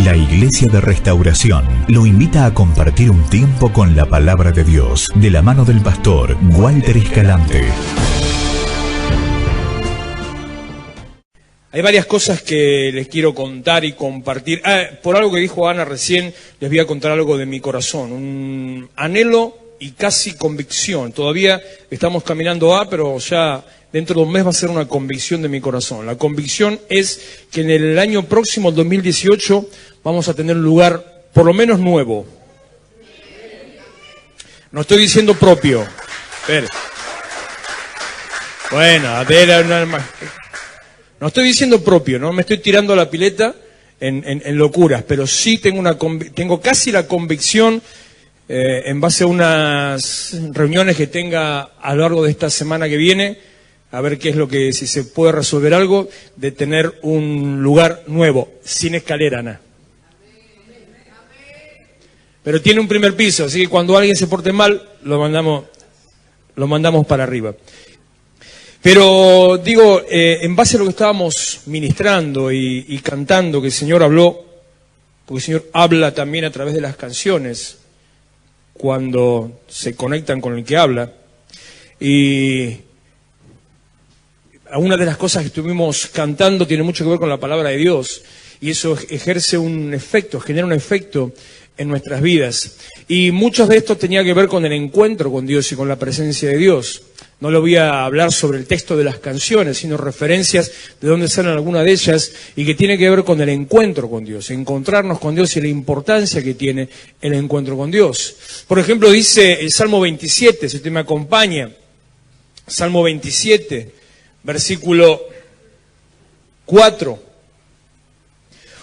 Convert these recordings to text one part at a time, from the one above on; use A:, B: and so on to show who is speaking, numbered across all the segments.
A: La Iglesia de Restauración lo invita a compartir un tiempo con la Palabra de Dios, de la mano del pastor Walter Escalante.
B: Hay varias cosas que les quiero contar y compartir. Por algo que dijo Ana recién, les voy a contar algo de mi corazón. Un anhelo y casi convicción. Todavía estamos caminando pero ya dentro de un mes va a ser una convicción de mi corazón. La convicción es que en el año próximo, el 2018, vamos a tener un lugar por lo menos nuevo. No estoy diciendo propio. Bueno, a ver, no estoy diciendo propio, no me estoy tirando a la pileta en locuras, pero sí tengo casi la convicción, en base a unas reuniones que tenga a lo largo de esta semana que viene, a ver qué es lo que, si se puede resolver algo, de tener un lugar nuevo, sin escalera, Ana. Pero tiene un primer piso, así que cuando alguien se porte mal, lo mandamos para arriba. Pero digo, en base a lo que estábamos ministrando y cantando, que el Señor habló, porque el Señor habla también a través de las canciones, cuando se conectan con el que habla, y una de las cosas que estuvimos cantando tiene mucho que ver con la palabra de Dios, y eso ejerce un efecto, genera un efecto en nuestras vidas. Y mucho de esto tenía que ver con el encuentro con Dios y con la presencia de Dios. No le voy a hablar sobre el texto de las canciones, sino referencias de dónde salen algunas de ellas y que tiene que ver con el encuentro con Dios, encontrarnos con Dios y la importancia que tiene el encuentro con Dios. Por ejemplo, dice el Salmo 27, si usted me acompaña, Salmo 27, versículo 4.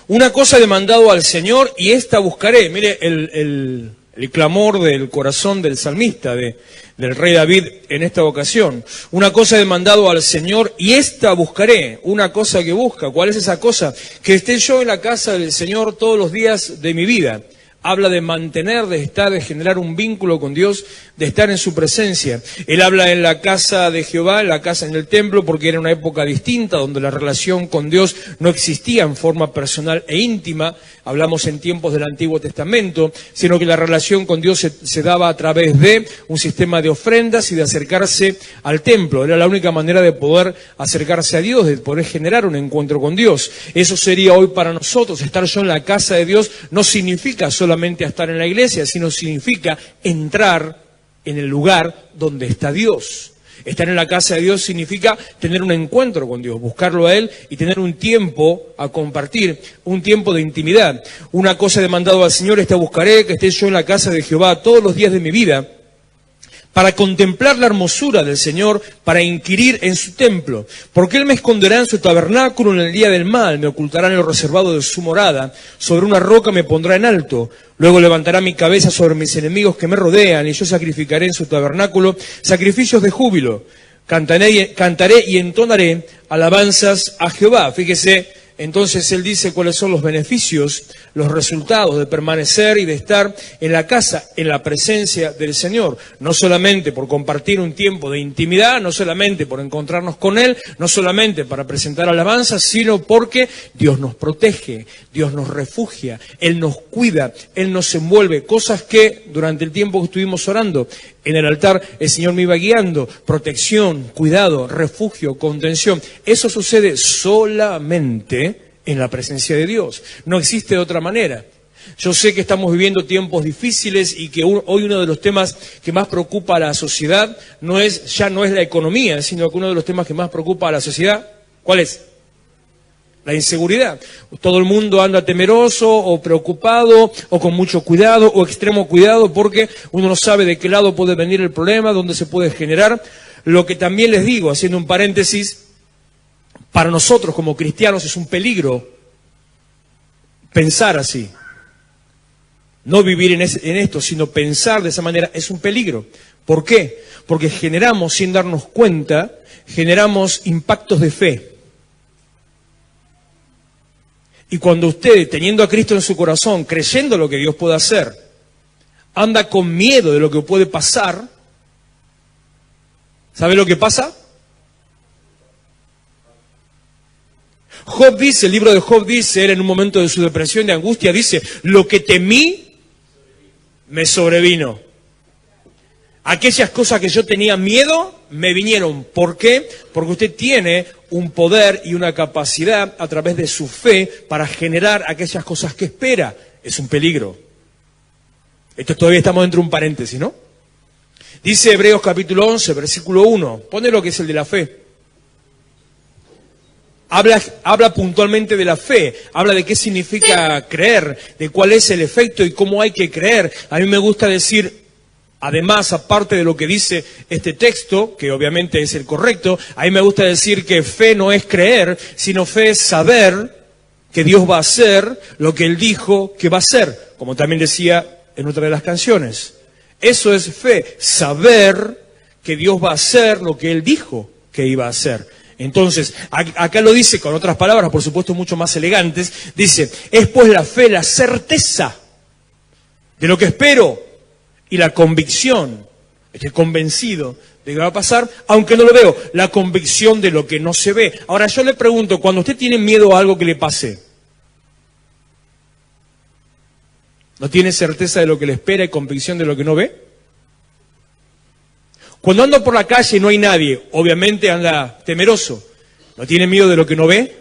B: Una cosa he demandado al Señor y esta buscaré. Mire el clamor del corazón del salmista, del rey David en esta ocasión. Una cosa he demandado al Señor y esta buscaré. Una cosa que busca. ¿Cuál es esa cosa? Que esté yo en la casa del Señor todos los días de mi vida. Habla de mantener, de estar, de generar un vínculo con Dios, de estar en su presencia. Él habla en la casa de Jehová, en la casa, en el templo, porque era una época distinta, donde la relación con Dios no existía en forma personal e íntima. Hablamos en tiempos del Antiguo Testamento, sino que la relación con Dios se daba a través de un sistema de ofrendas y de acercarse al templo. Era la única manera de poder acercarse a Dios, de poder generar un encuentro con Dios. Eso sería hoy para nosotros. Estar yo en la casa de Dios no significa solamente estar en la iglesia, sino significa entrar en el lugar donde está Dios. Estar en la casa de Dios significa tener un encuentro con Dios, buscarlo a Él y tener un tiempo a compartir, un tiempo de intimidad. Una cosa he demandado al Señor, esta buscaré, que esté yo en la casa de Jehová todos los días de mi vida, para contemplar la hermosura del Señor, para inquirir en su templo. Porque Él me esconderá en su tabernáculo en el día del mal, me ocultará en lo reservado de su morada, sobre una roca me pondrá en alto. Luego levantará mi cabeza sobre mis enemigos que me rodean, y yo sacrificaré en su tabernáculo sacrificios de júbilo. Cantaré y entonaré alabanzas a Jehová. Fíjese, entonces él dice cuáles son los beneficios, los resultados de permanecer y de estar en la casa, en la presencia del Señor. No solamente por compartir un tiempo de intimidad, no solamente por encontrarnos con Él, no solamente para presentar alabanzas, sino porque Dios nos protege, Dios nos refugia, Él nos cuida, Él nos envuelve. Cosas que durante el tiempo que estuvimos orando en el altar, el Señor me iba guiando. Protección, cuidado, refugio, contención. Eso sucede solamente en la presencia de Dios. No existe de otra manera. Yo sé que estamos viviendo tiempos difíciles y que hoy uno de los temas que más preocupa a la sociedad ya no es la economía, sino que uno de los temas que más preocupa a la sociedad, ¿cuál es? La inseguridad. Todo el mundo anda temeroso o preocupado o con mucho cuidado o extremo cuidado porque uno no sabe de qué lado puede venir el problema, dónde se puede generar. Lo que también les digo, haciendo un paréntesis, para nosotros como cristianos es un peligro pensar así. No vivir en esto, sino pensar de esa manera es un peligro. ¿Por qué? Porque generamos, sin darnos cuenta, generamos impactos de fe. Y cuando usted, teniendo a Cristo en su corazón, creyendo lo que Dios puede hacer, anda con miedo de lo que puede pasar, ¿sabe lo que pasa? Job dice, el libro de Job dice, él en un momento de su depresión, de angustia, dice, lo que temí me sobrevino. Aquellas cosas que yo tenía miedo me vinieron. ¿Por qué? Porque usted tiene un poder y una capacidad a través de su fe para generar aquellas cosas que espera. Es un peligro. Esto todavía estamos dentro de un paréntesis, ¿no? Dice Hebreos capítulo 11, versículo 1. Pone lo que es el de la fe. Habla puntualmente de la fe, habla de qué significa creer, de cuál es el efecto y cómo hay que creer. A mí me gusta decir, además, aparte de lo que dice este texto, que obviamente es el correcto, a mí me gusta decir que fe no es creer, sino fe es saber que Dios va a hacer lo que Él dijo que va a hacer, como también decía en otra de las canciones. Eso es fe, saber que Dios va a hacer lo que Él dijo que iba a hacer. Entonces, acá lo dice con otras palabras, por supuesto mucho más elegantes, dice, es pues la fe la certeza de lo que espero y la convicción, estoy convencido de que va a pasar, aunque no lo veo, la convicción de lo que no se ve. Ahora yo le pregunto, cuando usted tiene miedo a algo que le pase, ¿no tiene certeza de lo que le espera y convicción de lo que no ve? Cuando anda por la calle y no hay nadie, obviamente anda temeroso. ¿No tiene miedo de lo que no ve?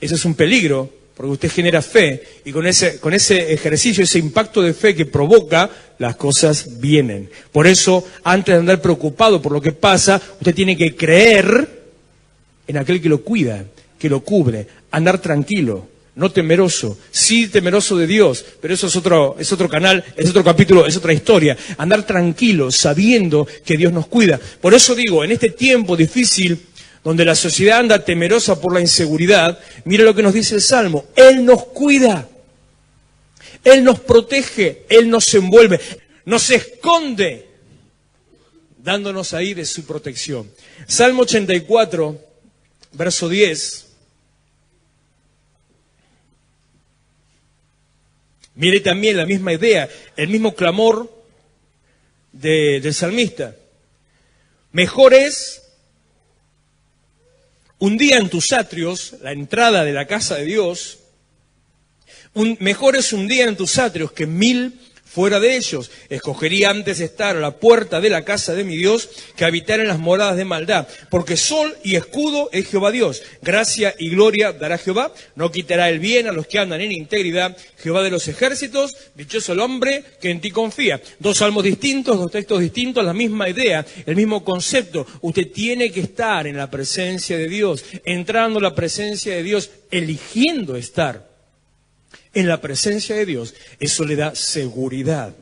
B: Eso es un peligro, porque usted genera fe, y con ese ejercicio, ese impacto de fe que provoca, las cosas vienen. Por eso, antes de andar preocupado por lo que pasa, usted tiene que creer en aquel que lo cuida, que lo cubre, andar tranquilo. No temeroso, sí temeroso de Dios, pero eso es otro canal, es otro capítulo, es otra historia. Andar tranquilo, sabiendo que Dios nos cuida. Por eso digo, en este tiempo difícil, donde la sociedad anda temerosa por la inseguridad, mire lo que nos dice el Salmo. Él nos cuida, Él nos protege, Él nos envuelve, nos esconde, dándonos ahí de su protección. Salmo 84, verso 10. Mire también la misma idea, el mismo clamor del salmista. Mejor es un día en tus atrios, la entrada de la casa de Dios, mejor es un día en tus atrios que 1000 fuera de ellos. Escogería antes estar a la puerta de la casa de mi Dios que habitar en las moradas de maldad. Porque sol y escudo es Jehová Dios. Gracia y gloria dará Jehová. No quitará el bien a los que andan en integridad. Jehová de los ejércitos, dichoso el hombre que en ti confía. Dos salmos distintos, dos textos distintos, la misma idea, el mismo concepto. Usted tiene que estar en la presencia de Dios, entrando en la presencia de Dios, eligiendo estar en la presencia de Dios. Eso le da seguridad.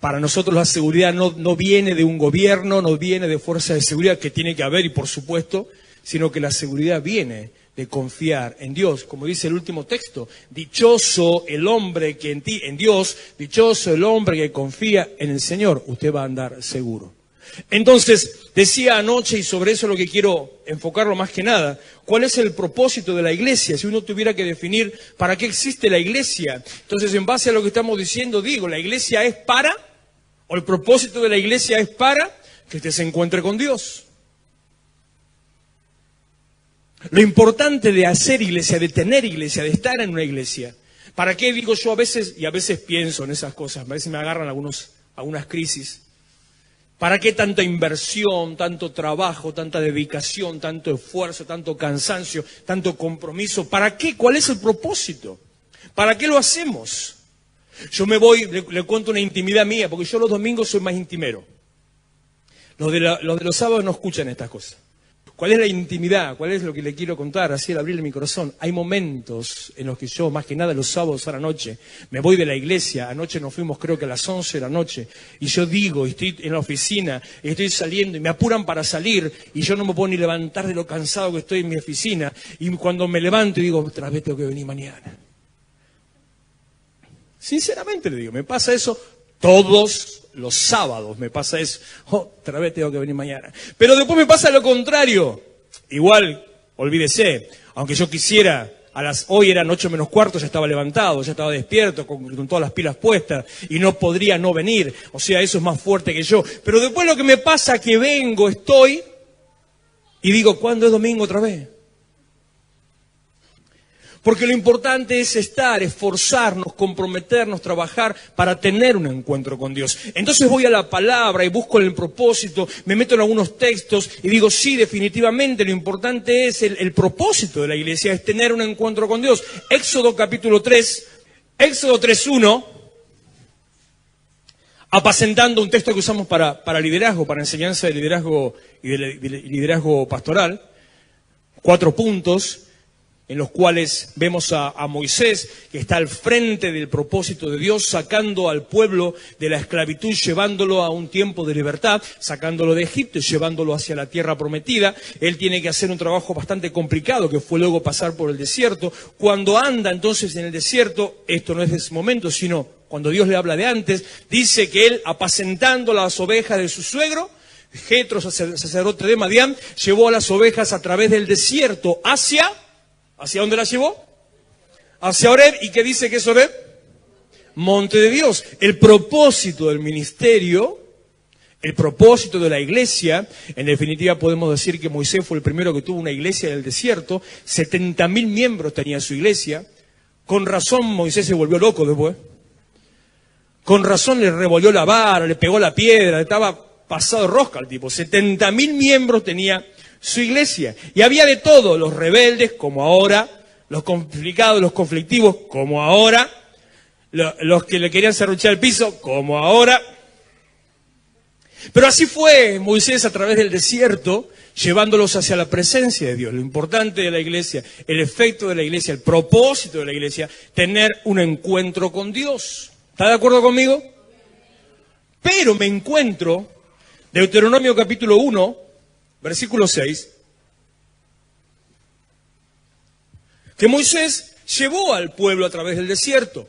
B: Para nosotros la seguridad no viene de un gobierno, no viene de fuerzas de seguridad, que tiene que haber y por supuesto, sino que la seguridad viene de confiar en Dios. Como dice el último texto, dichoso el hombre que en Dios, dichoso el hombre que confía en el Señor, usted va a andar seguro. Entonces, decía anoche, y sobre eso es lo que quiero enfocarlo más que nada, ¿cuál es el propósito de la iglesia? Si uno tuviera que definir para qué existe la iglesia, entonces en base a lo que estamos diciendo, digo, la iglesia es para, o el propósito de la iglesia es para que usted se encuentre con Dios. Lo importante de hacer iglesia, de tener iglesia, de estar en una iglesia, ¿para qué digo yo a veces, y a veces pienso en esas cosas, a veces me agarran algunas crisis? ¿Para qué tanta inversión, tanto trabajo, tanta dedicación, tanto esfuerzo, tanto cansancio, tanto compromiso? ¿Para qué? ¿Cuál es el propósito? ¿Para qué lo hacemos? Yo me voy, le cuento una intimidad mía, porque yo los domingos soy más intimero. Los de los sábados no escuchan estas cosas. ¿Cuál es la intimidad? ¿Cuál es lo que le quiero contar? Así al abrirle mi corazón. Hay momentos en los que yo, más que nada los sábados a la noche, me voy de la iglesia. Anoche nos fuimos creo que a las 11 de la noche. Y yo digo, estoy en la oficina, estoy saliendo y me apuran para salir. Y yo no me puedo ni levantar de lo cansado que estoy en mi oficina. Y cuando me levanto y digo, otra vez tengo que venir mañana. Sinceramente le digo, me pasa eso todos los sábados, me pasa eso. Otra vez tengo que venir mañana. Pero después me pasa lo contrario. Igual, olvídese, aunque yo quisiera, hoy eran 8 menos cuarto, ya estaba levantado, ya estaba despierto, con todas las pilas puestas, y no podría no venir. O sea, eso es más fuerte que yo. Pero después lo que me pasa es que vengo, estoy, Y digo, ¿cuándo es domingo otra vez? Porque lo importante es estar, esforzarnos, comprometernos, trabajar para tener un encuentro con Dios. Entonces voy a la palabra y busco el propósito, me meto en algunos textos y digo, sí, definitivamente lo importante es el propósito de la iglesia, es tener un encuentro con Dios. Éxodo capítulo 3, Éxodo 3:1, apacentando, un texto que usamos para liderazgo, para enseñanza de liderazgo y de liderazgo pastoral, 4 puntos. En los cuales vemos a Moisés, que está al frente del propósito de Dios, sacando al pueblo de la esclavitud, llevándolo a un tiempo de libertad, sacándolo de Egipto y llevándolo hacia la tierra prometida. Él tiene que hacer un trabajo bastante complicado, que fue luego pasar por el desierto. Cuando anda entonces en el desierto, esto no es de ese momento, sino cuando Dios le habla de antes, dice que él, apacentando las ovejas de su suegro, Jetro, sacerdote de Madián, llevó a las ovejas a través del desierto ¿hacia dónde la llevó? Hacia Horeb. ¿Y qué dice que es Horeb? Monte de Dios. El propósito del ministerio, el propósito de la iglesia, en definitiva podemos decir que Moisés fue el primero que tuvo una iglesia en el desierto. 70.000 miembros tenía su iglesia. Con razón Moisés se volvió loco después. Con razón le revolvió la vara, le pegó la piedra, estaba pasado de rosca al tipo. 70.000 miembros tenía su iglesia. Y había de todo, los rebeldes como ahora, los complicados, los conflictivos como ahora, los que le querían serruchar el piso como ahora. Pero así fue Moisés a través del desierto, llevándolos hacia la presencia de Dios. Lo importante de la iglesia, el efecto de la iglesia, el propósito de la iglesia, tener un encuentro con Dios. ¿Está de acuerdo conmigo? Pero me encuentro, Deuteronomio capítulo 1, versículo 6, que Moisés llevó al pueblo a través del desierto.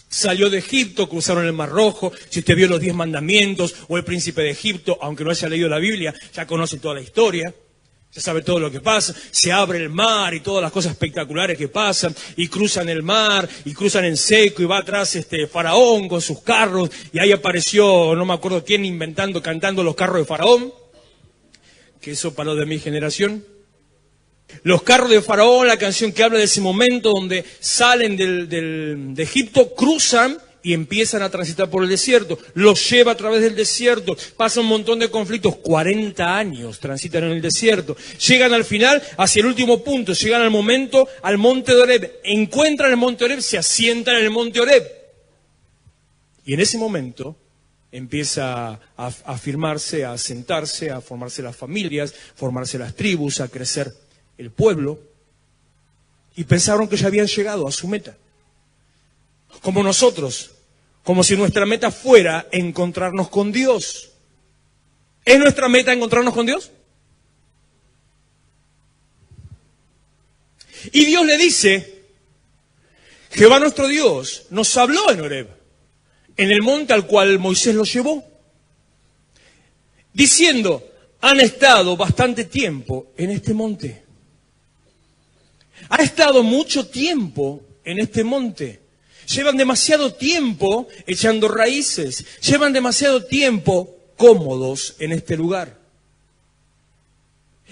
B: Salió de Egipto, cruzaron el Mar Rojo. Si usted vio los 10 mandamientos o el príncipe de Egipto, aunque no haya leído la Biblia, ya conoce toda la historia. Ya sabe todo lo que pasa. Se abre el mar y todas las cosas espectaculares que pasan. Y cruzan el mar y cruzan en seco y va atrás Faraón con sus carros. Y ahí apareció, no me acuerdo quién, cantando los carros de Faraón. Que eso para los de mi generación. Los carros de Faraón, la canción que habla de ese momento donde salen de Egipto, cruzan y empiezan a transitar por el desierto. Los lleva a través del desierto, pasa un montón de conflictos, 40 años transitan en el desierto. Llegan al final, hacia el último punto, llegan al momento, al monte de Horeb. Encuentran el monte Horeb, se asientan en el monte Horeb. Y en ese momento empieza a afirmarse, a asentarse, a formarse las familias, formarse las tribus, a crecer el pueblo. Y pensaron que ya habían llegado a su meta. Como nosotros, como si nuestra meta fuera encontrarnos con Dios. ¿Es nuestra meta encontrarnos con Dios? Y Dios le dice, Jehová nuestro Dios nos habló en Horeb, en el monte al cual Moisés los llevó, diciendo, han estado bastante tiempo en este monte. Ha estado mucho tiempo en este monte. Llevan demasiado tiempo echando raíces. Llevan demasiado tiempo cómodos en este lugar.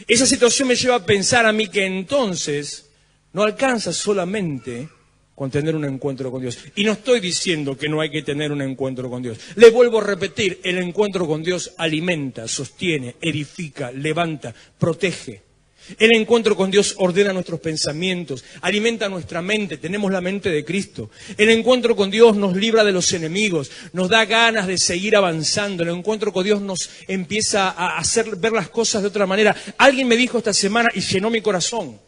B: Esa situación me lleva a pensar a mí que entonces no alcanza solamente con tener un encuentro con Dios. Y no estoy diciendo que no hay que tener un encuentro con Dios. Le vuelvo a repetir, el encuentro con Dios alimenta, sostiene, edifica, levanta, protege. El encuentro con Dios ordena nuestros pensamientos, alimenta nuestra mente, tenemos la mente de Cristo. El encuentro con Dios nos libra de los enemigos, nos da ganas de seguir avanzando. El encuentro con Dios nos empieza a hacer ver las cosas de otra manera. Alguien me dijo esta semana y llenó mi corazón.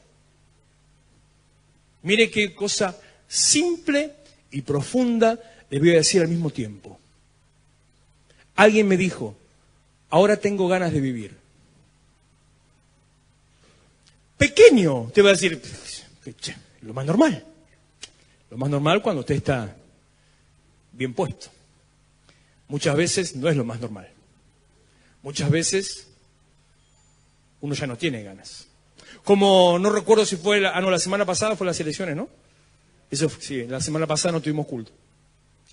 B: Mire qué cosa simple y profunda le voy a decir al mismo tiempo. Alguien me dijo, ahora tengo ganas de vivir. Pequeño, te va a decir, lo más normal. Lo más normal cuando usted está bien puesto. Muchas veces no es lo más normal. Muchas veces uno ya no tiene ganas. Como no recuerdo si fue, la semana pasada fue las elecciones, ¿no? Eso sí, la semana pasada no tuvimos culto.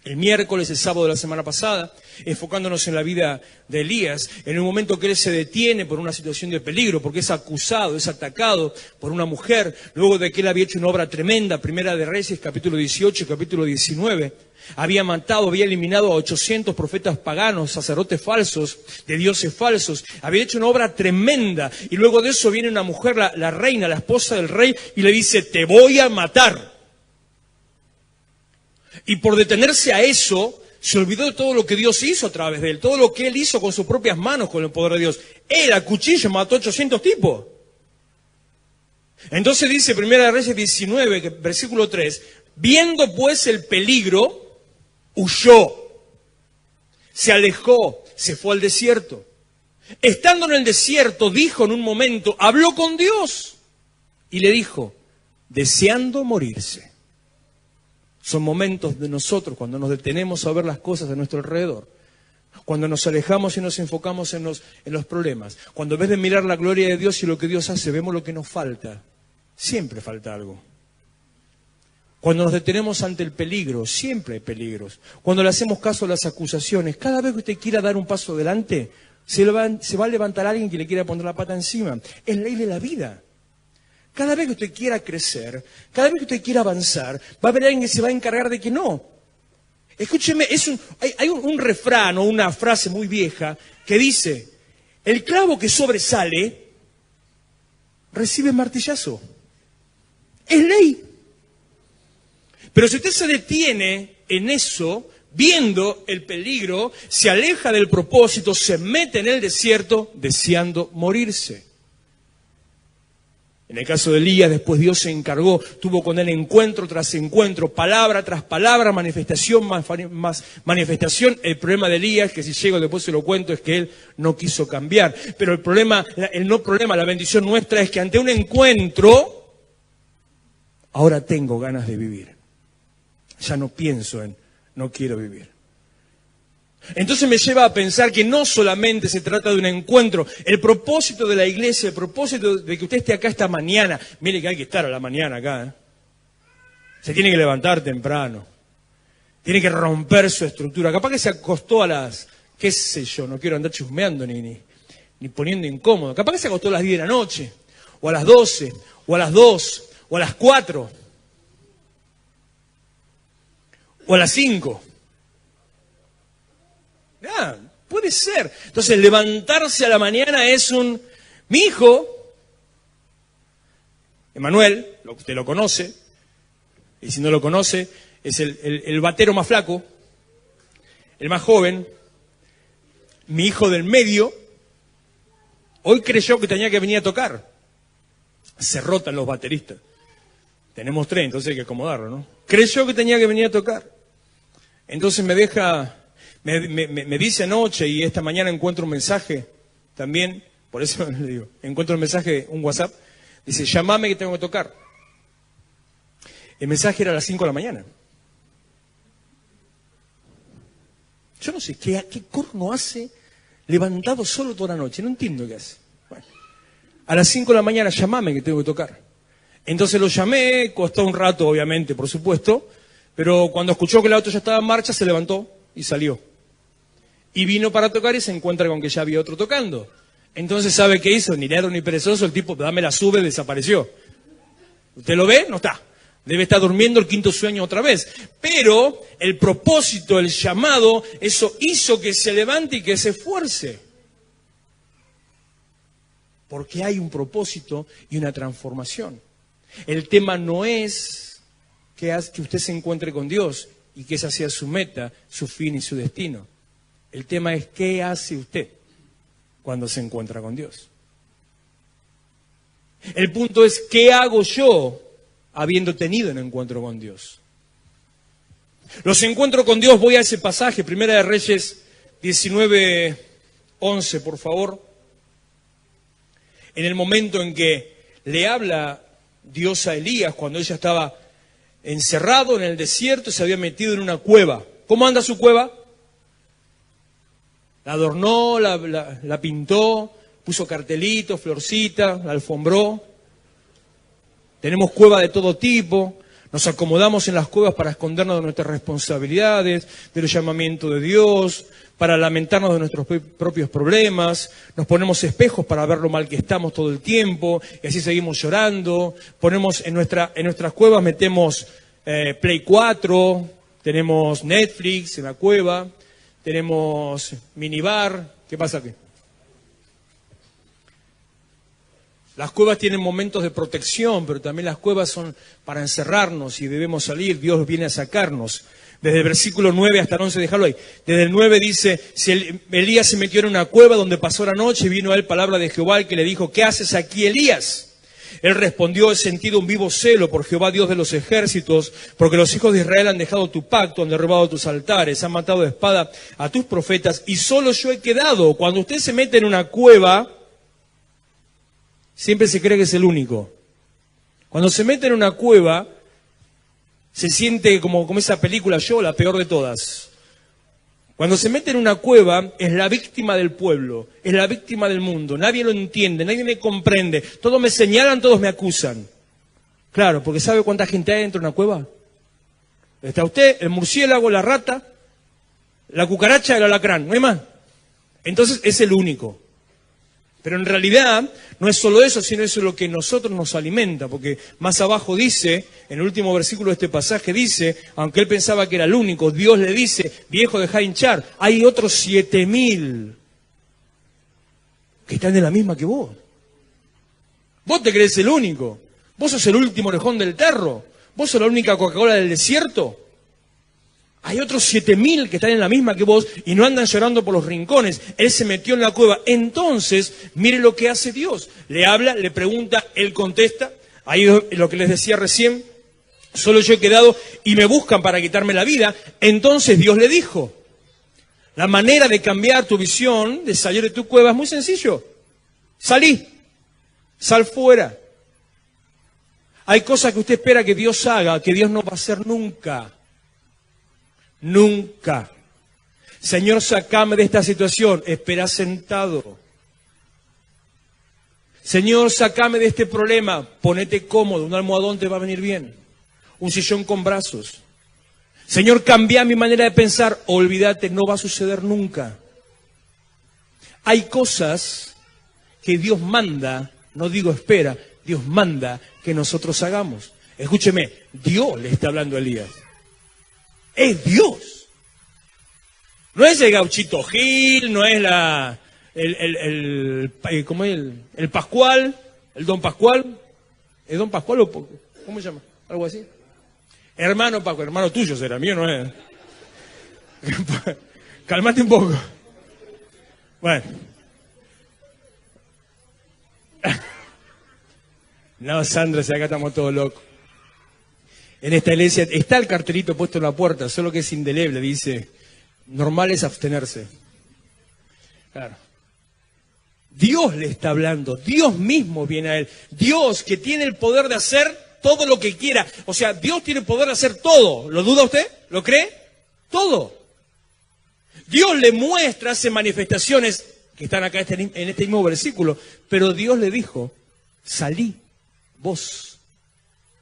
B: el miércoles, el sábado de la semana pasada, enfocándonos en la vida de Elías, en el momento que él se detiene por una situación de peligro, porque es acusado, es atacado por una mujer, luego de que él había hecho una obra tremenda, Primera de Reyes, capítulo 18, capítulo 19, había matado, había eliminado a 800 profetas paganos, sacerdotes falsos, de dioses falsos, había hecho una obra tremenda, y luego de eso viene una mujer, la reina, la esposa del rey, y le dice, te voy a matar. Y por detenerse a eso, se olvidó de todo lo que Dios hizo a través de él, todo lo que él hizo con sus propias manos, con el poder de Dios. Él a cuchillo mató a 800 tipos. Entonces dice 1 Reyes 19, versículo 3, viendo pues el peligro, huyó, se alejó, se fue al desierto. Estando en el desierto, dijo en un momento, habló con Dios y le dijo, deseando morirse. Son momentos de nosotros cuando nos detenemos a ver las cosas a nuestro alrededor, cuando nos alejamos y nos enfocamos en los problemas, cuando en vez de mirar la gloria de Dios y lo que Dios hace, vemos lo que nos falta. Siempre falta algo. Cuando nos detenemos ante el peligro, siempre hay peligros. Cuando le hacemos caso a las acusaciones, cada vez que usted quiera dar un paso adelante, se va a levantar alguien que le quiera poner la pata encima. Es ley de la vida. Cada vez que usted quiera crecer, cada vez que usted quiera avanzar, va a haber alguien que se va a encargar de que no. Escúcheme, hay un refrán o una frase muy vieja que dice, el clavo que sobresale recibe martillazo. Es ley. Pero si usted se detiene en eso, viendo el peligro, se aleja del propósito, se mete en el desierto deseando morirse. En el caso de Elías, después Dios se encargó, tuvo con él encuentro tras encuentro, palabra tras palabra, manifestación más manifestación. El problema de Elías, que si llego después se lo cuento, es que él no quiso cambiar. Pero el problema, la bendición nuestra es que ante un encuentro, ahora tengo ganas de vivir. Ya no pienso en, no quiero vivir. Entonces me lleva a pensar que no solamente se trata de un encuentro, el propósito de la iglesia, el propósito de que usted esté acá esta mañana, mire que hay que estar a la mañana acá, se tiene que levantar temprano, tiene que romper su estructura, capaz que se acostó a las, qué sé yo, no quiero andar chusmeando ni poniendo incómodo, capaz que se acostó a las 10 de la noche, o a las 12, o a las 2, o a las 4, o a las 5. Puede ser. Entonces, levantarse a la mañana es mi hijo, Emanuel, usted lo conoce, y si no lo conoce, es el batero más flaco, el más joven, mi hijo del medio, hoy creyó que tenía que venir a tocar. Se rotan los bateristas. Tenemos 3, entonces hay que acomodarlo, ¿no? Creyó que tenía que venir a tocar. Entonces me deja... Me dice anoche y esta mañana encuentro un mensaje también, por eso le digo, encuentro un mensaje, un WhatsApp, dice, llamame que tengo que tocar. El mensaje era a las 5 de la mañana. Yo no sé qué corno hace levantado solo toda la noche, no entiendo qué hace. Bueno, a las 5 de la mañana llamame que tengo que tocar. Entonces lo llamé, costó un rato obviamente, por supuesto, pero cuando escuchó que el auto ya estaba en marcha se levantó y salió. Y vino para tocar y se encuentra con que ya había otro tocando. Entonces, ¿sabe qué hizo? Ni lerdo ni perezoso, el tipo, dame la sube, desapareció. ¿Usted lo ve? No está. Debe estar durmiendo el quinto sueño otra vez. Pero el propósito, el llamado, eso hizo que se levante y que se esfuerce. Porque hay un propósito y una transformación. El tema no es que usted se encuentre con Dios y que esa sea su meta, su fin y su destino. El tema es qué hace usted cuando se encuentra con Dios. El punto es qué hago yo habiendo tenido un encuentro con Dios. Los encuentros con Dios, voy a ese pasaje, Primera de Reyes 19:11, por favor. En el momento en que le habla Dios a Elías, cuando ella estaba encerrado en el desierto, se había metido en una cueva. ¿Cómo anda su cueva? La adornó, la pintó, puso cartelitos, florcita, la alfombró. Tenemos cueva de todo tipo. Nos acomodamos en las cuevas para escondernos de nuestras responsabilidades, del llamamiento de Dios, para lamentarnos de nuestros propios problemas. Nos ponemos espejos para ver lo mal que estamos todo el tiempo y así seguimos llorando. Ponemos en nuestras cuevas metemos Play 4, tenemos Netflix en la cueva, tenemos minibar. ¿Qué pasa aquí? Las cuevas tienen momentos de protección, pero también las cuevas son para encerrarnos y debemos salir. Dios viene a sacarnos. Desde el versículo 9 hasta el 11, déjalo ahí. Desde el 9 dice, Elías se metió en una cueva donde pasó la noche y vino a él palabra de Jehová, el que le dijo, ¿qué haces aquí, Elías? Él respondió, he sentido un vivo celo por Jehová, Dios de los ejércitos, porque los hijos de Israel han dejado tu pacto, han derribado tus altares, han matado de espada a tus profetas, y solo yo he quedado. Cuando usted se mete en una cueva, siempre se cree que es el único. Cuando se mete en una cueva, se siente como esa película Yo, la peor de todas. Cuando se mete en una cueva, es la víctima del pueblo, es la víctima del mundo. Nadie lo entiende, nadie me comprende. Todos me señalan, todos me acusan. Claro, porque ¿sabe cuánta gente hay dentro de una cueva? Está usted, el murciélago, la rata, la cucaracha y el alacrán, no hay más. Entonces es el único. Pero en realidad no es solo eso, sino eso es lo que nosotros nos alimenta, porque más abajo dice, en el último versículo de este pasaje dice, aunque él pensaba que era el único, Dios le dice, viejo, dejá de hinchar, hay otros 7.000 que están en la misma que vos. Vos te crees el único, vos sos el último orejón del tarro, vos sos la única Coca-Cola del desierto. Hay otros 7.000 que están en la misma que vos y no andan llorando por los rincones. Él se metió en la cueva. Entonces, mire lo que hace Dios. Le habla, le pregunta, él contesta. Ahí lo que les decía recién. Solo yo he quedado y me buscan para quitarme la vida. Entonces Dios le dijo, la manera de cambiar tu visión, de salir de tu cueva, es muy sencillo. Salí, sal fuera. Hay cosas que usted espera que Dios haga, que Dios no va a hacer nunca. Nunca. Señor, sacame de esta situación. Espera sentado. Señor, sacame de este problema. Ponete cómodo. Un almohadón te va a venir bien. Un sillón con brazos. Señor, cambia mi manera de pensar. Olvídate, no va a suceder nunca. Hay cosas que Dios manda, no digo espera, Dios manda que nosotros hagamos. Escúcheme, Dios le está hablando a Elías. Es Dios. No es el Gauchito Gil, no es ¿cómo es? El Pascual, el Don Pascual. ¿Es Don Pascual o cómo se llama? Algo así. Hermano Pascual, hermano tuyo será, mío no es. Calmate un poco. Bueno. No, Sandra, si acá estamos todos locos. En esta iglesia está el cartelito puesto en la puerta, solo que es indeleble, dice, normal es abstenerse. Claro. Dios le está hablando, Dios mismo viene a él. Dios que tiene el poder de hacer todo lo que quiera. O sea, Dios tiene el poder de hacer todo. ¿Lo duda usted? ¿Lo cree? Todo. Dios le muestra, hace manifestaciones que están acá en este mismo versículo, pero Dios le dijo, salí vos,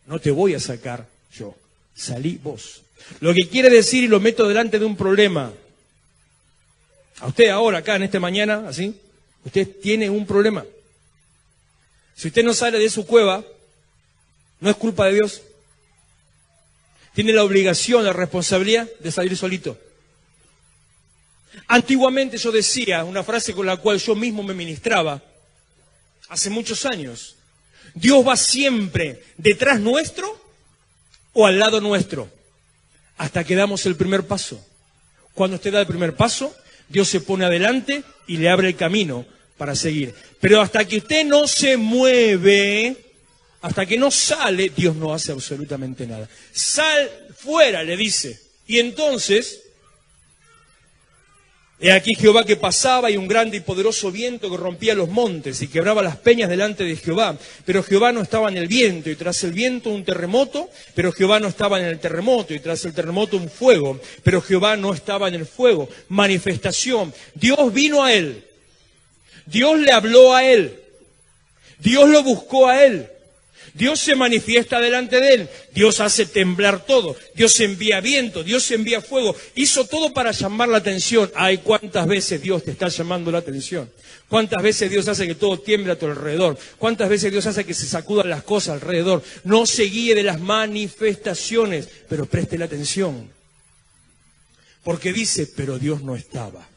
B: no te voy a sacar yo, salí vos. Lo que quiere decir, y lo meto delante de un problema, a usted ahora, acá en esta mañana, así, usted tiene un problema. Si usted no sale de su cueva, no es culpa de Dios. Tiene la obligación, la responsabilidad de salir solito. Antiguamente yo decía una frase con la cual yo mismo me ministraba, hace muchos años. Dios va siempre detrás nuestro o al lado nuestro, hasta que damos el primer paso. Cuando usted da el primer paso, Dios se pone adelante y le abre el camino para seguir. Pero hasta que usted no se mueve, hasta que no sale, Dios no hace absolutamente nada. Sal fuera, le dice. Y entonces, he aquí Jehová que pasaba y un grande y poderoso viento que rompía los montes y quebraba las peñas delante de Jehová. Pero Jehová no estaba en el viento y tras el viento un terremoto, pero Jehová no estaba en el terremoto y tras el terremoto un fuego, pero Jehová no estaba en el fuego. Manifestación. Dios vino a él. Dios le habló a él. Dios lo buscó a él. Dios se manifiesta delante de él, Dios hace temblar todo, Dios envía viento, Dios envía fuego, hizo todo para llamar la atención. Ay, cuántas veces Dios te está llamando la atención, cuántas veces Dios hace que todo tiemble a tu alrededor, cuántas veces Dios hace que se sacudan las cosas alrededor. No se guíe de las manifestaciones, pero preste la atención, porque dice, pero Dios no estaba.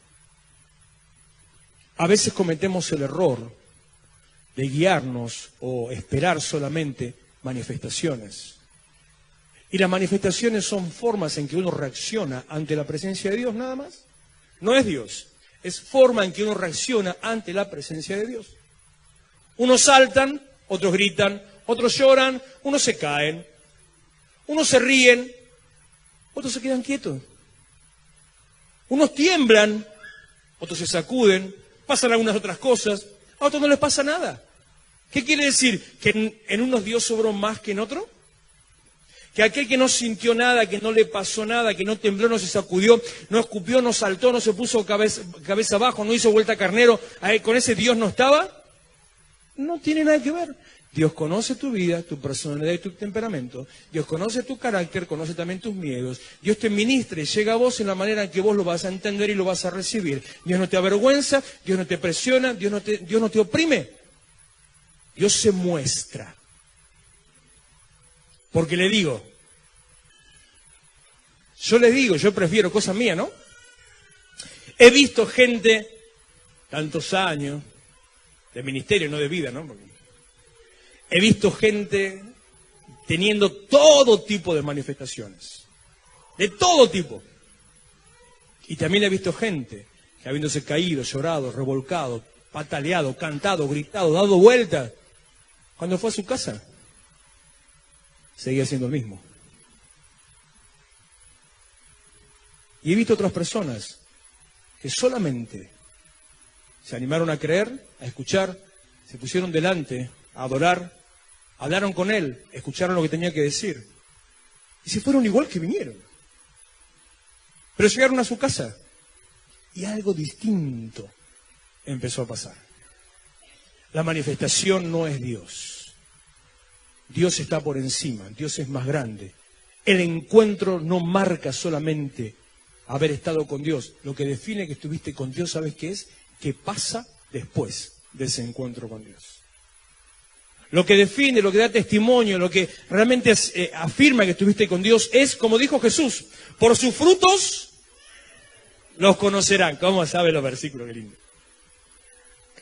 B: A veces cometemos el error de guiarnos o esperar solamente manifestaciones. Y las manifestaciones son formas en que uno reacciona ante la presencia de Dios, nada más. No es Dios, es forma en que uno reacciona ante la presencia de Dios. Unos saltan, otros gritan, otros lloran, unos se caen, unos se ríen, otros se quedan quietos. Unos tiemblan, otros se sacuden, pasan algunas otras cosas, a otros no les pasa nada. ¿Qué quiere decir? ¿Que en unos Dios obró más que en otros? Que aquel que no sintió nada, que no le pasó nada, que no tembló, no se sacudió, no escupió, no saltó, no se puso cabeza abajo, no hizo vuelta carnero, ¿con ese Dios no estaba? No tiene nada que ver. Dios conoce tu vida, tu personalidad y tu temperamento. Dios conoce tu carácter, conoce también tus miedos. Dios te ministra y llega a vos en la manera en que vos lo vas a entender y lo vas a recibir. Dios no te avergüenza, Dios no te presiona, Dios no te oprime. Dios se muestra. Porque le digo, yo prefiero cosas mías, ¿no? He visto gente, tantos años, de ministerio, no de vida, ¿no? Porque he visto gente teniendo todo tipo de manifestaciones, de todo tipo. Y también he visto gente que habiéndose caído, llorado, revolcado, pataleado, cantado, gritado, dado vueltas, cuando fue a su casa, seguía siendo el mismo. Y he visto otras personas que solamente se animaron a creer, a escuchar, se pusieron delante, a adorar, hablaron con él, escucharon lo que tenía que decir y se fueron igual que vinieron. Pero llegaron a su casa y algo distinto empezó a pasar. La manifestación no es Dios. Dios está por encima, Dios es más grande. El encuentro no marca solamente haber estado con Dios. Lo que define que estuviste con Dios, ¿sabes qué es? ¿Qué pasa después de ese encuentro con Dios? Lo que define, lo que da testimonio, lo que realmente afirma que estuviste con Dios es, como dijo Jesús, por sus frutos los conocerán. ¿Cómo sabe los versículos? Qué lindo.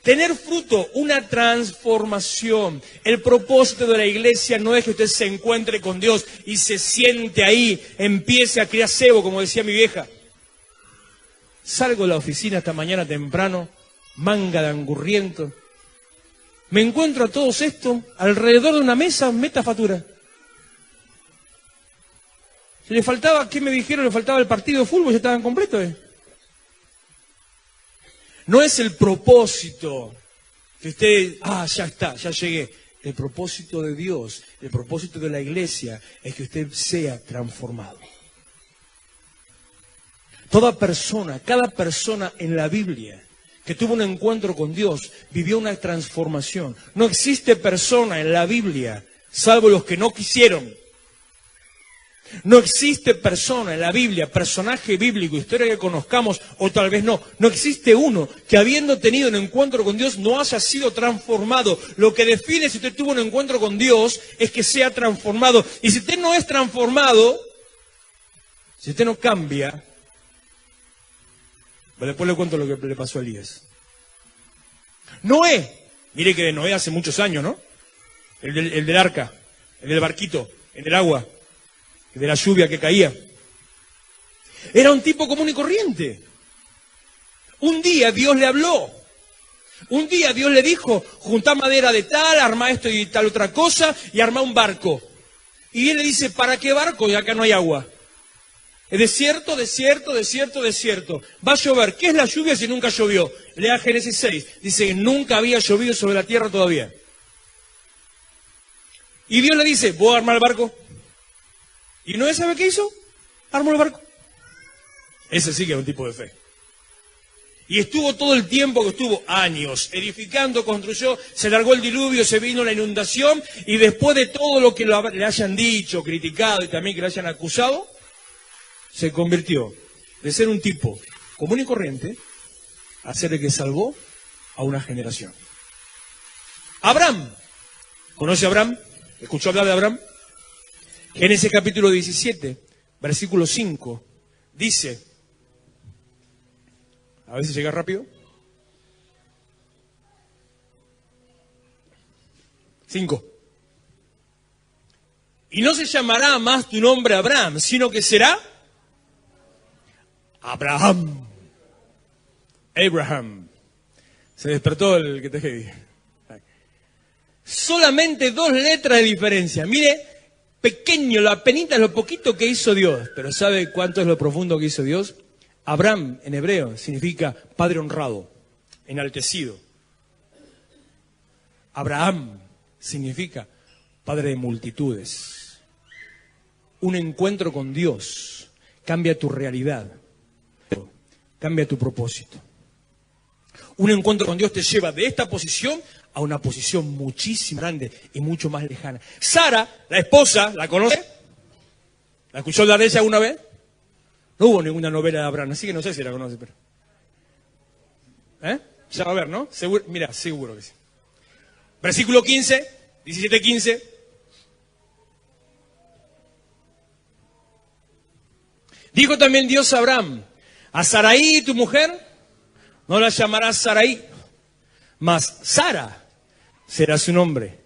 B: Tener fruto, una transformación. El propósito de la iglesia no es que usted se encuentre con Dios y se siente ahí, empiece a criar cebo, como decía mi vieja. Salgo de la oficina esta mañana temprano, manga de angurriento. Me encuentro a todos estos alrededor de una mesa, metafatura. Si le faltaba, ¿qué me dijeron? Le faltaba el partido de fútbol, ya estaban completos. No es el propósito que usted, ya está, ya llegué. El propósito de Dios, el propósito de la iglesia es que usted sea transformado. Toda persona, cada persona en la Biblia que tuvo un encuentro con Dios, vivió una transformación. No existe persona en la Biblia, salvo los que no quisieron. No existe persona en la Biblia, personaje bíblico, historia que conozcamos, o tal vez no. No existe uno que habiendo tenido un encuentro con Dios no haya sido transformado. Lo que define si usted tuvo un encuentro con Dios es que sea transformado. Y si usted no es transformado, si usted no cambia, después le cuento lo que le pasó a Elías. Noé, mire que de Noé hace muchos años, ¿no? El del arca, el del barquito, en el agua, el de la lluvia que caía. Era un tipo común y corriente. Un día Dios le habló. Un día Dios le dijo, juntá madera de tal, armá esto y tal otra cosa, y armá un barco. Y él le dice, ¿para qué barco? Y acá no hay agua. Es desierto, desierto, desierto, desierto. Va a llover. ¿Qué es la lluvia si nunca llovió? Lea Génesis 6. Dice que nunca había llovido sobre la tierra todavía. Y Dios le dice, ¿voy a armar el barco? ¿Y Noé sabe qué hizo? Armó el barco. Ese sí que es un tipo de fe. Y estuvo todo el tiempo que estuvo, años, edificando, construyó, se largó el diluvio, se vino la inundación, y después de todo lo que le hayan dicho, criticado y también que le hayan acusado, se convirtió de ser un tipo común y corriente a ser el que salvó a una generación. Abraham, ¿conoce a Abraham? ¿Escuchó hablar de Abraham? Génesis capítulo 17, versículo 5, dice, a ver si llega rápido. 5. Y no se llamará más tu nombre Abraham, sino que será Abraham. Abraham. Se despertó el que te dije. Solamente 2 letras de diferencia. Mire, pequeño, la penita es lo poquito que hizo Dios. Pero ¿sabe cuánto es lo profundo que hizo Dios? Abraham, en hebreo, significa padre honrado, enaltecido. Abraham significa padre de multitudes. Un encuentro con Dios cambia tu realidad, cambia tu propósito. Un encuentro con Dios te lleva de esta posición a una posición muchísimo grande y mucho más lejana. Sara, la esposa, ¿la conoce? ¿La escuchó hablar de ella alguna vez? No hubo ninguna novela de Abraham, así que no sé si la conoce, pero... Ya va a ver, ¿no? Seguro, mira, seguro que sí. Versículo 15, 17-15. Dijo también Dios a Abraham, a Sarai, tu mujer, no la llamarás Sarai, mas Sara será su nombre.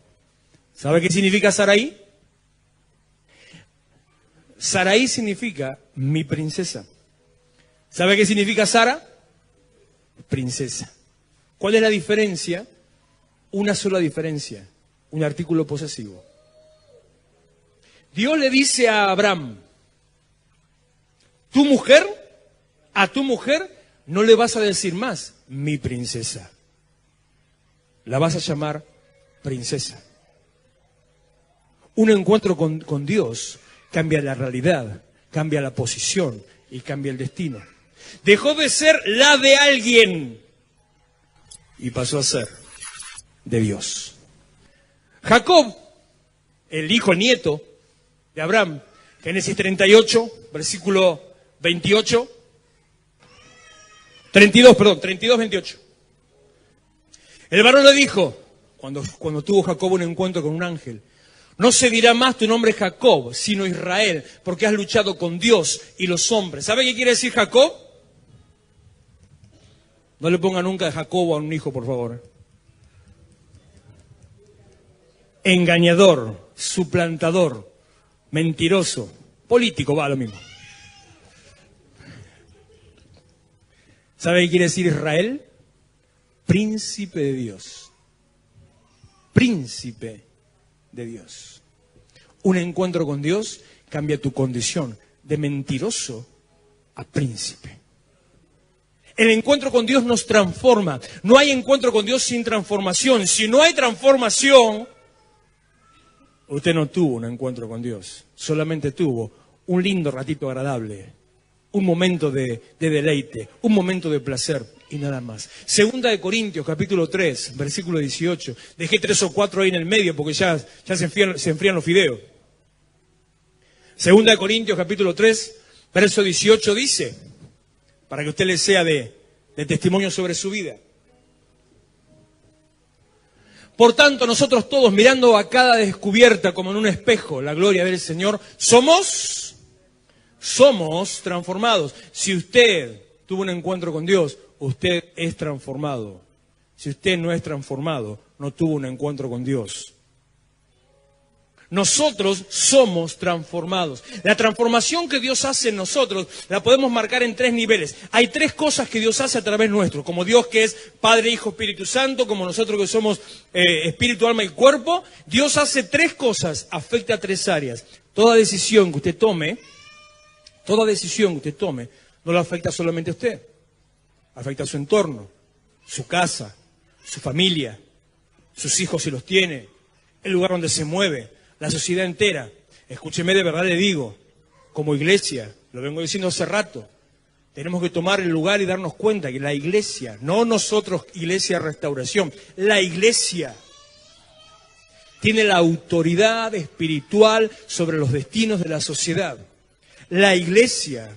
B: ¿Sabe qué significa Sarai? Sarai significa mi princesa. ¿Sabe qué significa Sara? Princesa. ¿Cuál es la diferencia? Una sola diferencia, un artículo posesivo. Dios le dice a Abraham, a tu mujer no le vas a decir más mi princesa. La vas a llamar princesa. Un encuentro con Dios cambia la realidad, cambia la posición y cambia el destino. Dejó de ser la de alguien y pasó a ser de Dios. Jacob, el hijo, el nieto de Abraham, Génesis 38, versículo 28, 32, 28. El varón le dijo, cuando tuvo Jacob un encuentro con un ángel, no se dirá más tu nombre Jacob, sino Israel, porque has luchado con Dios y los hombres. ¿Sabe qué quiere decir Jacob? No le ponga nunca Jacob a un hijo, por favor. Engañador, suplantador, mentiroso, político, va lo mismo. ¿Sabe qué quiere decir Israel? Príncipe de Dios. Príncipe de Dios. Un encuentro con Dios cambia tu condición de mentiroso a príncipe. El encuentro con Dios nos transforma. No hay encuentro con Dios sin transformación. Si no hay transformación, usted no tuvo un encuentro con Dios. Solamente tuvo un lindo ratito agradable, un momento de deleite, un momento de placer y nada más. Segunda de Corintios, capítulo 3, versículo 18. Dejé 3 o 4 ahí en el medio porque ya se enfrían los fideos. Segunda de Corintios, capítulo 3, verso 18 dice, para que usted le sea de testimonio sobre su vida. Por tanto, nosotros todos, mirando a cada descubierta como en un espejo la gloria del Señor, somos transformados. Si usted tuvo un encuentro con Dios, usted es transformado. Si usted no es transformado, no tuvo un encuentro con Dios. Nosotros somos transformados. La transformación que Dios hace en nosotros la podemos marcar en 3 niveles. Hay 3 cosas que Dios hace a través nuestro. Como Dios que es Padre, Hijo, Espíritu Santo, como nosotros que somos espíritu, alma y cuerpo. Dios hace 3 cosas, afecta a 3 áreas. Toda decisión que usted tome, no la afecta solamente a usted. Afecta a su entorno, su casa, su familia, sus hijos si los tiene, el lugar donde se mueve, la sociedad entera. Escúcheme, de verdad le digo, como iglesia, lo vengo diciendo hace rato, Tenemos que tomar el lugar y darnos cuenta que la iglesia, no nosotros, Iglesia Restauración, la iglesia tiene la autoridad espiritual sobre los destinos de la sociedad. La iglesia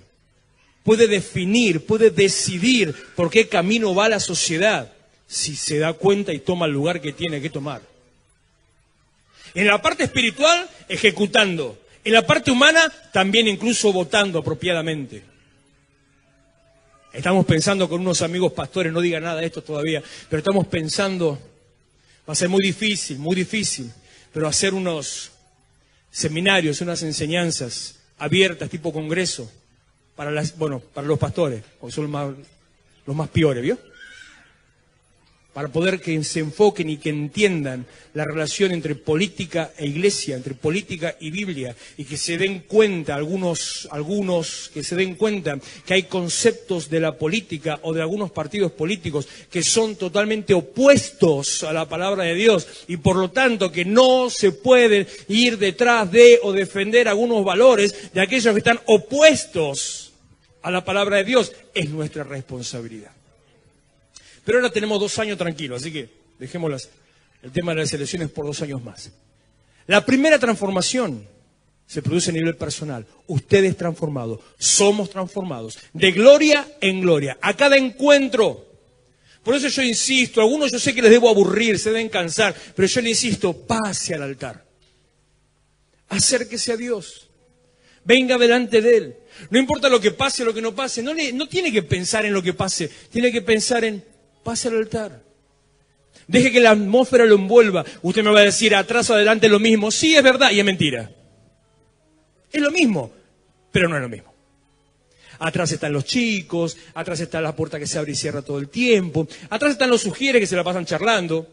B: puede definir, puede decidir por qué camino va la sociedad si se da cuenta y toma el lugar que tiene que tomar. En la parte espiritual, ejecutando. En la parte humana, también incluso votando apropiadamente. Estamos pensando con unos amigos pastores, no diga nada de esto todavía, pero estamos pensando, va a ser muy difícil, pero hacer unos seminarios, unas enseñanzas abiertas, tipo congreso, para los pastores, porque son los más peores, ¿vio? Para poder que se enfoquen y que entiendan la relación entre política e iglesia, entre política y Biblia, y que se den cuenta, algunos que se den cuenta que hay conceptos de la política o de algunos partidos políticos que son totalmente opuestos a la palabra de Dios, y por lo tanto que no se pueden ir detrás de o defender algunos valores de aquellos que están opuestos a la palabra de Dios. Es nuestra responsabilidad. Pero ahora tenemos 2 años tranquilos, así que dejemos el tema de las elecciones por 2 años más. La primera transformación se produce a nivel personal. Usted es transformado, somos transformados, de gloria en gloria, a cada encuentro. Por eso yo insisto, algunos yo sé que les debo aburrir, se deben cansar, pero yo le insisto, pase al altar. Acérquese a Dios, venga delante de Él. No importa lo que pase o lo que no pase, no tiene que pensar en lo que pase, tiene que pensar en pase al altar. Deje que la atmósfera lo envuelva. Usted me va a decir, atrás o adelante lo mismo. Sí, es verdad y es mentira. Es lo mismo, pero no es lo mismo. Atrás están los chicos, atrás está la puerta que se abre y cierra todo el tiempo, atrás están los sugieres que se la pasan charlando.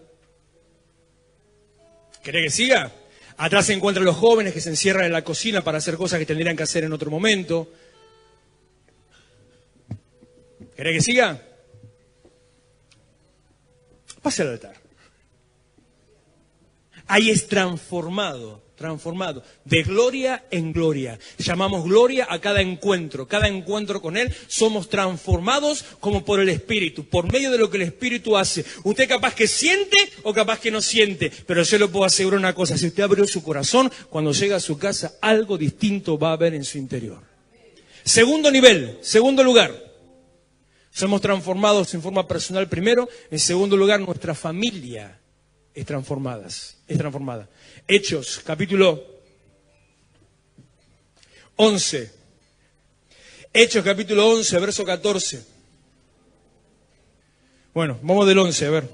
B: ¿Querés que siga? Atrás se encuentran los jóvenes que se encierran en la cocina para hacer cosas que tendrían que hacer en otro momento. ¿Querés que siga? Pase al altar. Ahí es transformado, de gloria en gloria. Llamamos gloria a cada encuentro con Él. Somos transformados como por el Espíritu, por medio de lo que el Espíritu hace. Usted capaz que siente o capaz que no siente, pero yo le puedo asegurar una cosa: si usted abrió su corazón, cuando llega a su casa, algo distinto va a haber en su interior. Segundo lugar. Somos transformados en forma personal primero. En segundo lugar, nuestra familia es transformada. Hechos, capítulo 11. Hechos, capítulo 11, verso 14. Bueno, vamos del 11, a ver.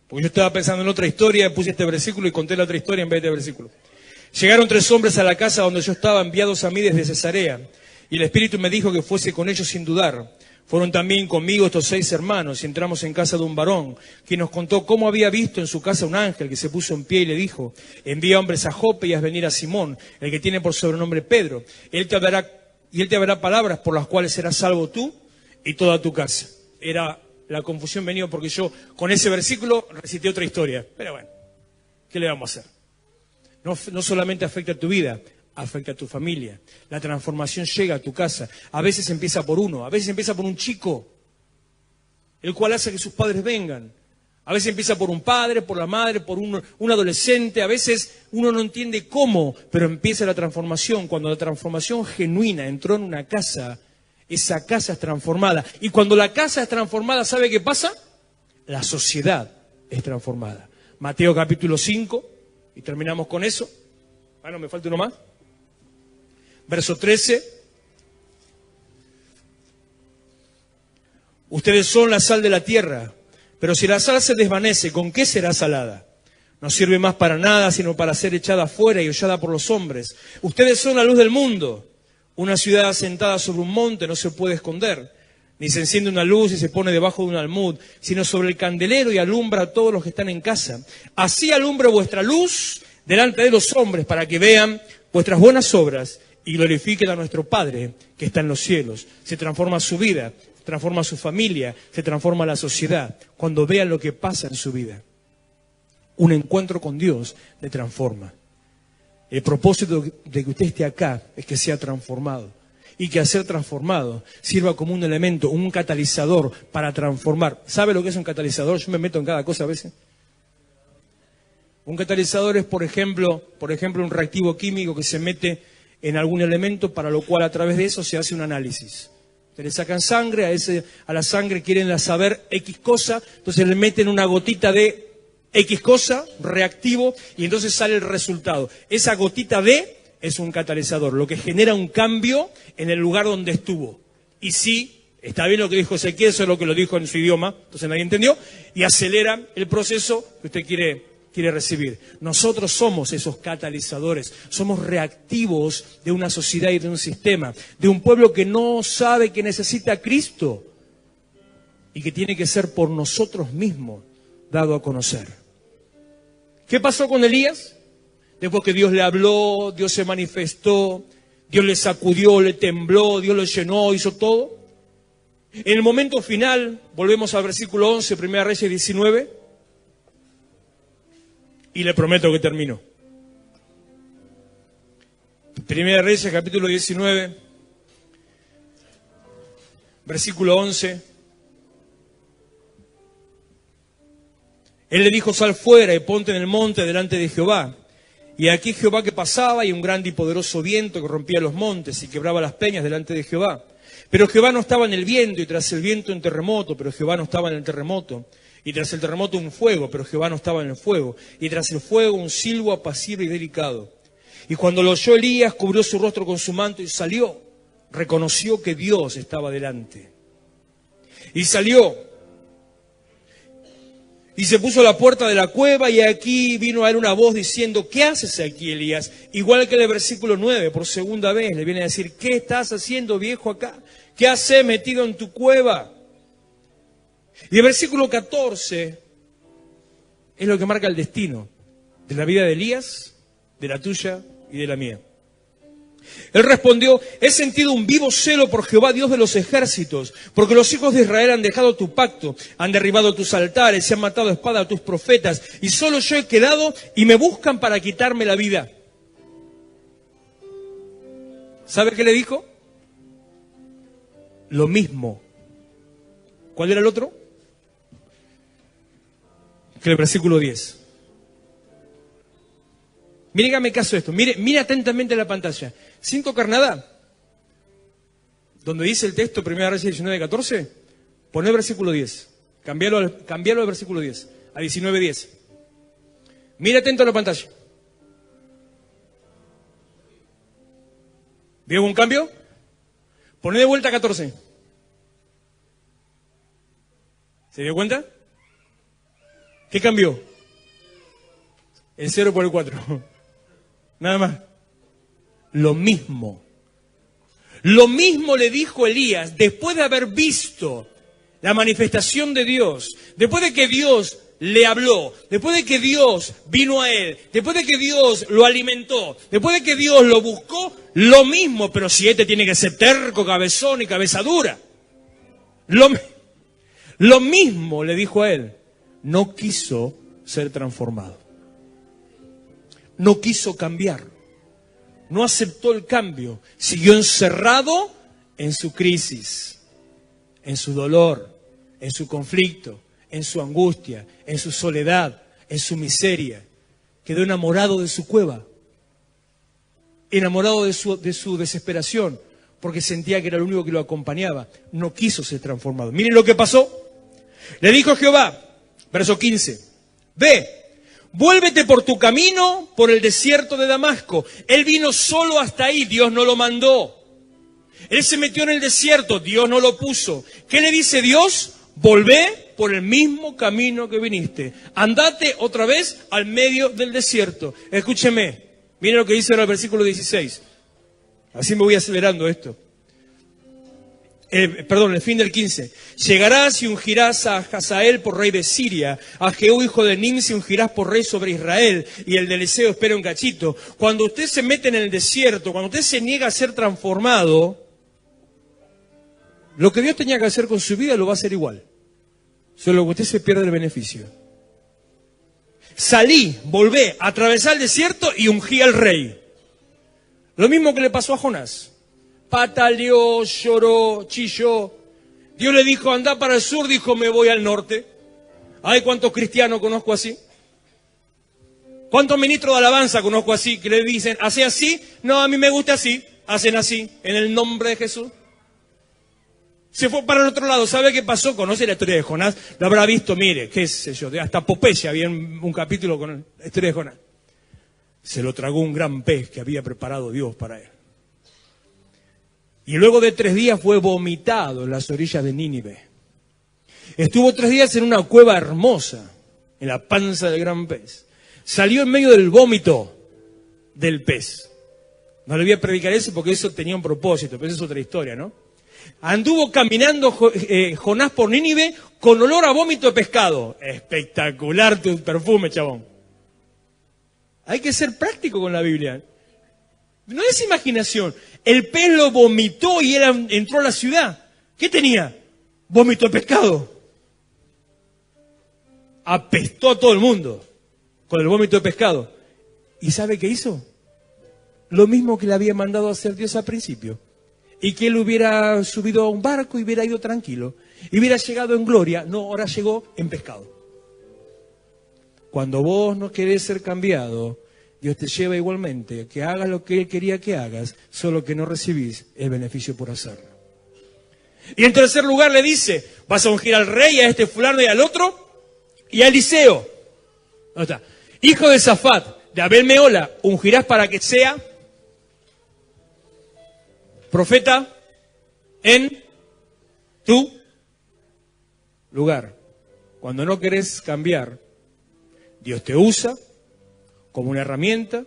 B: Porque yo estaba pensando en otra historia, puse este versículo y conté la otra historia en vez de este versículo. Llegaron 3 hombres a la casa donde yo estaba, enviados a mí desde Cesarea. Y el Espíritu me dijo que fuese con ellos sin dudar. Fueron también conmigo estos 6 hermanos y entramos en casa de un varón, quien nos contó cómo había visto en su casa un ángel que se puso en pie y le dijo: envía hombres a Jope y haz venir a Simón, el que tiene por sobrenombre Pedro. Él te hablará palabras por las cuales serás salvo tú y toda tu casa. La confusión venía porque yo con ese versículo recité otra historia. Pero bueno, ¿qué le vamos a hacer? No solamente afecta a tu vida, afecta a tu familia. La transformación llega a tu casa. A veces empieza por uno, a veces empieza por un chico, el cual hace que sus padres vengan. A veces empieza por un padre, por la madre, por un adolescente. A veces uno no entiende cómo, pero empieza la transformación. Cuando la transformación genuina entró en una casa, esa casa es transformada. Y cuando la casa es transformada, ¿sabe qué pasa? La sociedad es transformada. Mateo capítulo 5, y terminamos con eso. Bueno, me falta uno más. Verso 13. Ustedes son la sal de la tierra, pero si la sal se desvanece, ¿con qué será salada? No sirve más para nada, sino para ser echada afuera y hollada por los hombres. Ustedes son la luz del mundo. Una ciudad asentada sobre un monte no se puede esconder, ni se enciende una luz y se pone debajo de un almud, sino sobre el candelero y alumbra a todos los que están en casa. Así alumbre vuestra luz delante de los hombres, para que vean vuestras buenas obras y glorifiquen a nuestro Padre que está en los cielos. Se transforma su vida, se transforma su familia, se transforma la sociedad cuando vean lo que pasa en su vida. Un encuentro con Dios le transforma. El propósito de que usted esté acá es que sea transformado. y que al ser transformado sirva como un elemento, un catalizador para transformar. ¿Sabe lo que es un catalizador? Yo me meto en cada cosa a veces. Un catalizador es, por ejemplo, un reactivo químico que se mete en algún elemento, para lo cual a través de eso se hace un análisis. Le sacan sangre, a la sangre quieren saber X cosa, entonces le meten una gotita de X cosa, reactivo, y entonces sale el resultado. Esa gotita de es un catalizador, lo que genera un cambio en el lugar donde estuvo. Y sí, está bien lo que dijo Ezequiel, eso es lo que lo dijo en su idioma, entonces nadie entendió, y acelera el proceso que usted quiere recibir. Nosotros somos esos catalizadores, somos reactivos de una sociedad y de un sistema, de un pueblo que no sabe que necesita a Cristo y que tiene que ser por nosotros mismos dado a conocer. ¿Qué pasó con Elías? Después que Dios le habló, Dios se manifestó, Dios le sacudió, le tembló, Dios lo llenó, hizo todo. En el momento final, volvemos al versículo 11, 1 Reyes 19, y le prometo que termino. 1 Reyes, capítulo 19, versículo 11. Él le dijo: sal fuera y ponte en el monte delante de Jehová. Y aquí Jehová que pasaba, y un grande y poderoso viento que rompía los montes y quebraba las peñas delante de Jehová. Pero Jehová no estaba en el viento, y tras el viento un terremoto, pero Jehová no estaba en el terremoto. Y tras el terremoto un fuego, pero Jehová no estaba en el fuego. Y tras el fuego un silbo apacible y delicado. Y cuando lo oyó Elías, cubrió su rostro con su manto y salió. Reconoció que Dios estaba delante. Y salió. Y se puso a la puerta de la cueva, y aquí vino a él una voz diciendo: ¿qué haces aquí, Elías? Igual que en el versículo 9, por segunda vez le viene a decir: ¿qué estás haciendo, viejo, acá? ¿Qué haces metido en tu cueva? Y el versículo 14 es lo que marca el destino de la vida de Elías, de la tuya y de la mía. Él respondió: he sentido un vivo celo por Jehová, Dios de los ejércitos, porque los hijos de Israel han dejado tu pacto, han derribado tus altares, se han matado a espada a tus profetas, y solo yo he quedado y me buscan para quitarme la vida. ¿Sabe qué le dijo? Lo mismo. ¿Cuál era el otro? Que el versículo 10. Mire, hágame caso a esto. Mire atentamente la pantalla. Sin tocar nada. Donde dice el texto, 1 Reyes 19, 14, poné el versículo 10. Cambialo al versículo 10, a 19, 10. Mire atento a la pantalla. ¿Vio un cambio? Poné de vuelta a 14. ¿Se dio cuenta? ¿Qué cambió? El 0 por el 4. Nada más. Lo mismo. Lo mismo le dijo Elías después de haber visto la manifestación de Dios, después de que Dios le habló, después de que Dios vino a él, después de que Dios lo alimentó, después de que Dios lo buscó, lo mismo, pero si este tiene que ser terco, cabezón y cabeza dura. Lo mismo le dijo a él. No quiso ser transformado. No quiso cambiar. No aceptó el cambio. Siguió encerrado en su crisis, en su dolor, en su conflicto, en su angustia, en su soledad, en su miseria. Quedó enamorado de su cueva, enamorado de su desesperación, porque sentía que era lo único que lo acompañaba. No quiso ser transformado. Miren lo que pasó. Le dijo Jehová, verso 15, ve, vuélvete por tu camino por el desierto de Damasco. Él vino solo hasta ahí, Dios no lo mandó. Él se metió en el desierto, Dios no lo puso. ¿Qué le dice Dios? Volvé por el mismo camino que viniste. Andate otra vez al medio del desierto. Escúcheme, miren lo que dice ahora el versículo 16. Así me voy acelerando esto. El fin del 15. Llegarás y ungirás a Hazael por rey de Siria, a Jehú hijo de Nimsi ungirás por rey sobre Israel, y el de Eliseo espera un cachito. Cuando usted se mete en el desierto, cuando usted se niega a ser transformado, lo que Dios tenía que hacer con su vida lo va a hacer igual. Solo que usted se pierde el beneficio. Salí, volvé, atravesé el desierto y ungí al rey. Lo mismo que le pasó a Jonás. pataleó, lloró, chilló. Dios le dijo, anda para el sur, dijo, me voy al norte. ¿Ay, cuántos cristianos conozco así? ¿Cuántos ministros de alabanza conozco así que le dicen, hace así? No, a mí me gusta así. Hacen así, en el nombre de Jesús. Se fue para el otro lado. ¿Sabe qué pasó? ¿Conoce la historia de Jonás? Lo habrá visto, mire, qué sé yo. Hasta Popeye había un capítulo con la historia de Jonás. Se lo tragó un gran pez que había preparado Dios para él. Y luego de 3 días fue vomitado en las orillas de Nínive. Estuvo 3 días en una cueva hermosa, en la panza del gran pez. Salió en medio del vómito del pez. No le voy a predicar eso porque eso tenía un propósito, pero eso es otra historia, ¿no? Anduvo caminando Jonás por Nínive con olor a vómito de pescado. Espectacular tu perfume, chabón. Hay que ser práctico con la Biblia. No es imaginación. El pez lo vomitó y él entró a la ciudad. ¿Qué tenía? Vómito de pescado. Apestó a todo el mundo con el vómito de pescado. ¿Y sabe qué hizo? Lo mismo que le había mandado a hacer Dios al principio. Y que él hubiera subido a un barco y hubiera ido tranquilo. Y hubiera llegado en gloria. No, ahora llegó en pescado. Cuando vos no querés ser cambiado, Dios te lleva igualmente que hagas lo que Él quería que hagas, solo que no recibís el beneficio por hacerlo. Y en tercer lugar le dice, vas a ungir al rey, a este fulano y al otro, y a Eliseo. ¿Dónde está? Hijo de Safat, de Abel Meola, ungirás para que sea profeta en tu lugar. Cuando no querés cambiar, Dios te usa como una herramienta,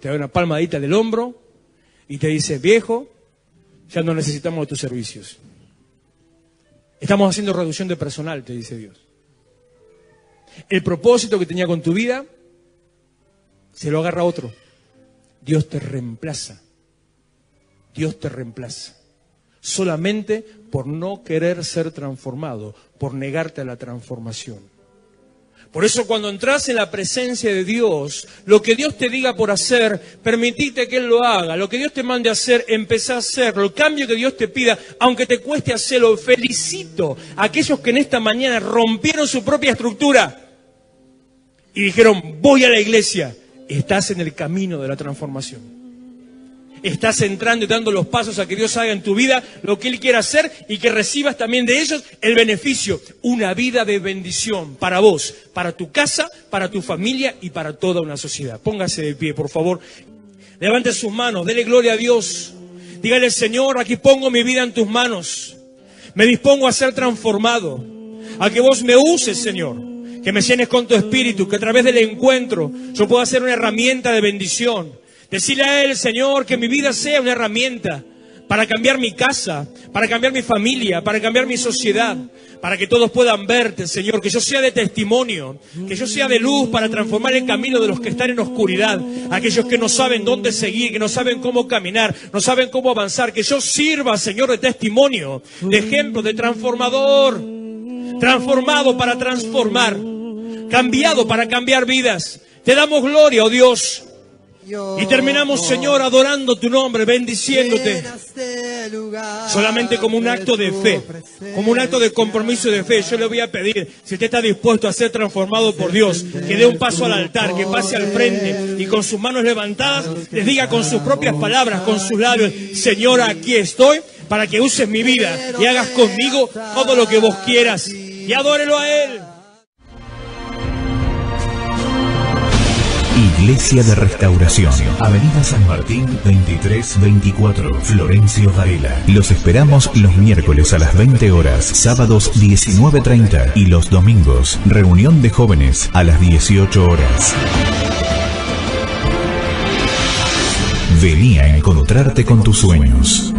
B: te da una palmadita del hombro y te dice, viejo, ya no necesitamos de tus servicios. Estamos haciendo reducción de personal, te dice Dios. El propósito que tenía con tu vida, se lo agarra otro. Dios te reemplaza. Dios te reemplaza. Solamente por no querer ser transformado, por negarte a la transformación. Por eso cuando entras en la presencia de Dios, lo que Dios te diga por hacer, permitite que Él lo haga. Lo que Dios te mande a hacer, empezá a hacerlo. El cambio que Dios te pida, aunque te cueste hacerlo, felicito a aquellos que en esta mañana rompieron su propia estructura y dijeron, voy a la iglesia. Estás en el camino de la transformación. Estás entrando y dando los pasos a que Dios haga en tu vida lo que Él quiera hacer y que recibas también de ellos el beneficio. Una vida de bendición para vos, para tu casa, para tu familia y para toda una sociedad. Póngase de pie, por favor. Levante sus manos, dele gloria a Dios. Dígale, Señor, aquí pongo mi vida en tus manos. Me dispongo a ser transformado. A que vos me uses, Señor. Que me llenes con tu espíritu, que a través del encuentro yo pueda ser una herramienta de bendición. Decirle a Él, Señor, que mi vida sea una herramienta para cambiar mi casa, para cambiar mi familia, para cambiar mi sociedad, para que todos puedan verte, Señor, que yo sea de testimonio, que yo sea de luz para transformar el camino de los que están en oscuridad, aquellos que no saben dónde seguir, que no saben cómo caminar, no saben cómo avanzar, que yo sirva, Señor, de testimonio, de ejemplo, de transformador, transformado para transformar, cambiado para cambiar vidas. Te damos gloria, oh Dios. Y terminamos, Señor, adorando tu nombre, bendiciéndote. Solamente como un acto de fe, como un acto de compromiso de fe. Yo le voy a pedir, si usted está dispuesto a ser transformado por Dios, que dé un paso al altar, que pase al frente y con sus manos levantadas les diga con sus propias palabras, con sus labios, Señor, aquí estoy para que uses mi vida y hagas conmigo todo lo que vos quieras. Y adórelo a Él.
A: Iglesia de Restauración, Avenida San Martín 2324, Florencio Varela. Los esperamos los miércoles a las 20 horas, sábados 19:30 y los domingos, reunión de jóvenes a las 18 horas. Vení a encontrarte con tus sueños.